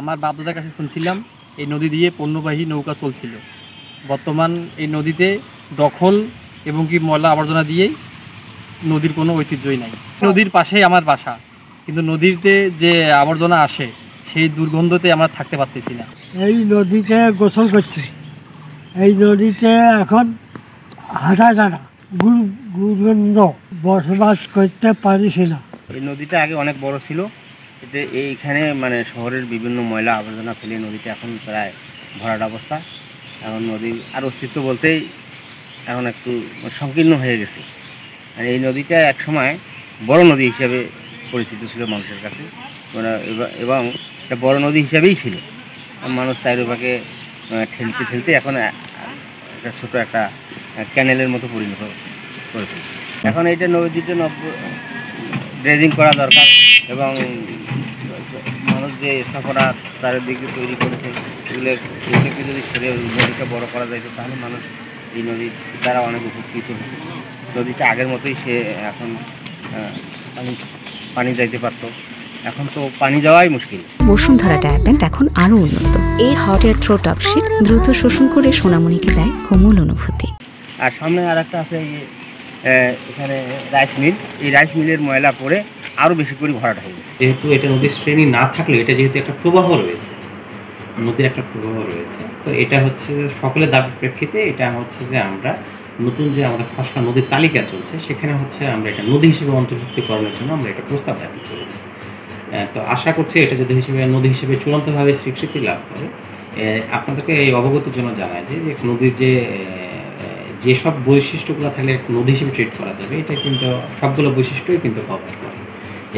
আমার বাপদাদার কাছে শুনছিলাম এই নদী দিয়ে পণ্যবাহী নৌকা চলছিল। বর্তমান এই নদীতে দখল এবং কি ময়লা আবর্জনা দিয়েই নদীর কোনো ঐতিহ্যই নাই। নদীর পাশেই আমার বাসা, কিন্তু নদীতে যে আবর্জনা আসে সেই দুর্গন্ধতে আমরা থাকতে পারতেছি না। এই নদীতে গোসল করছি, এই নদীতে এখন হাঁটা জানা দুর্গন্ধ, বসবাস করতে পারিস না। এই নদীটা আগে অনেক বড় ছিল, এতে এইখানে মানে শহরের বিভিন্ন ময়লা আবর্জনা ফেলে নদীটা এখন প্রায় ভরাট অবস্থা। এখন নদীর আর অস্তিত্ব বলতেই এখন একটু সংকীর্ণ হয়ে গেছে। আর এই নদীটা একসময় বড় নদী হিসেবে পরিচিত ছিল মানুষের কাছে, এবং একটা বড় নদী হিসাবেই ছিল। মানুষ চারিপাশে ঠেলতে ঠেলতে এখন একটা ছোটো একটা ক্যানেলের মতো পরিণত করে ফেলছে। এখন এইটা নদীতে ড্রেজিং করা দরকার, এবং মানুষ যে স্থাপনা চারিদিকে তৈরি করেছে এগুলোকে যদি সরিয়ে নদীটা বড় করা যায় তাহলে মানুষ এই নদীর দ্বারা অনেক উপকৃত হবে। নদীটা আগের মতোই সে এখন পানি যাইতে পারত, এখন তো পানি যাওয়াই মুশকিল। বসুন্ধরা ডায়াপেন্ট এখন আরও উন্নত। এই হট এয়ার থ্রো টপশিট দ্রুত শোষণ করে সোনামণিকে দেয় কোমল অনুভূতি। আর সামনে আর একটা আছে এখানে রাইস মিল, এই রাইস মিলের ময়লা পড়ে আরও বেশি করে ভরাট হয়ে গেছে। যেহেতু এটা নদীর শ্রেণী না থাকলে এটা যেহেতু একটা প্রবাহ রয়েছে, নদীর একটা প্রবাহ রয়েছে, তো এটা হচ্ছে সকলের দাবির প্রেক্ষিতে এটা হচ্ছে যে আমরা নতুন যে আমাদের খসড়া নদীর তালিকা চলছে সেখানে হচ্ছে আমরা এটা নদী হিসেবে অন্তর্ভুক্তিকরণের জন্য আমরা এটা প্রস্তাব দাখিল করেছি। তো আশা করছি এটা যদি নদী হিসেবে চূড়ান্তভাবে স্বীকৃতি লাভ করে। আপনাদেরকে এই অবগতির জন্য জানায় যে নদীর যেসব বৈশিষ্ট্যগুলো থাকলে নদী হিসেবে ট্রিট করা যাবে এটা কিন্তু সবগুলো বৈশিষ্ট্যই কিন্তু কভার করে।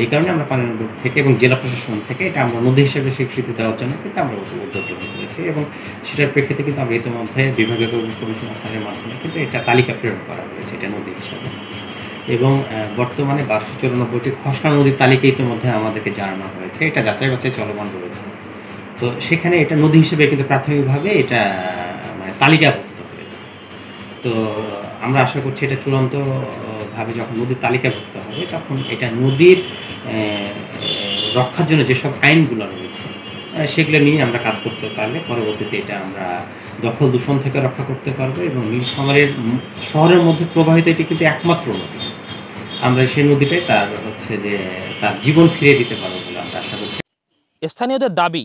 এই কারণে আমরা পানি বোর্ড থেকে এবং জেলা প্রশাসন থেকে এটা আমরা নদী হিসেবে স্বীকৃতি দেওয়ার জন্য কিন্তু আমরা উদ্যোগ গ্রহণ করেছি, এবং সেটার প্রেক্ষিতে কিন্তু আমরা ইতিমধ্যে বিভাগীয় কমিশনার স্যারের মাধ্যমে কিন্তু এটা তালিকা প্রেরণ করা হয়েছে এটা নদী হিসাবে। এবং বর্তমানে 1294টি খসড়া নদীর তালিকা ইতিমধ্যে আমাদেরকে জানানো হয়েছে, এটা যাচাই বাছাই চলমান রয়েছে। তো সেখানে এটা নদী হিসেবে কিন্তু প্রাথমিকভাবে এটা মানে তালিকাভুক্ত হয়েছে। তো আমরা আশা করছি এটা চূড়ান্তভাবে যখন নদীর তালিকাভুক্ত হবে তখন এটা নদীর রক্ষার জন্য যেসব আইনগুলো রয়েছে সেগুলো নিয়ে আমরা কাজ করতে পারলে পরবর্তীতে এটা আমরা দখল দূষণ থেকে রক্ষা করতে পারবো, এবং নীলফামারীর শহরের মধ্যে প্রবাহিত এটি কিন্তু একমাত্র নদী, আমরা সেই নদীটাই তার জীবন ফিরিয়ে দিতে পারবো বলে আমরা আশা করছি। স্থানীয়দের দাবি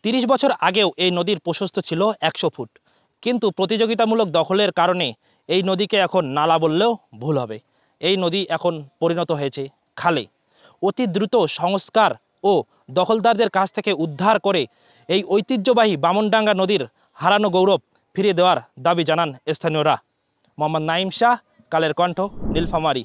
30 বছর আগেও এই নদীর প্রশস্ত ছিল 100 ফুট, কিন্তু প্রতিযোগিতামূলক দখলের কারণে এই নদীকে এখন নালা বললেও ভুল হবে। এই নদী এখন পরিণত হয়েছে খালে। অতি দ্রুত সংস্কার ও দখলদারদের কাছ থেকে উদ্ধার করে এই ঐতিহ্যবাহী বামনডাঙ্গা নদীর হারানো গৌরব ফিরিয়ে দেওয়ার দাবি জানান স্থানীয়রা। মোহাম্মদ নাঈম শাহ, কালের কণ্ঠ, নীলফামারী।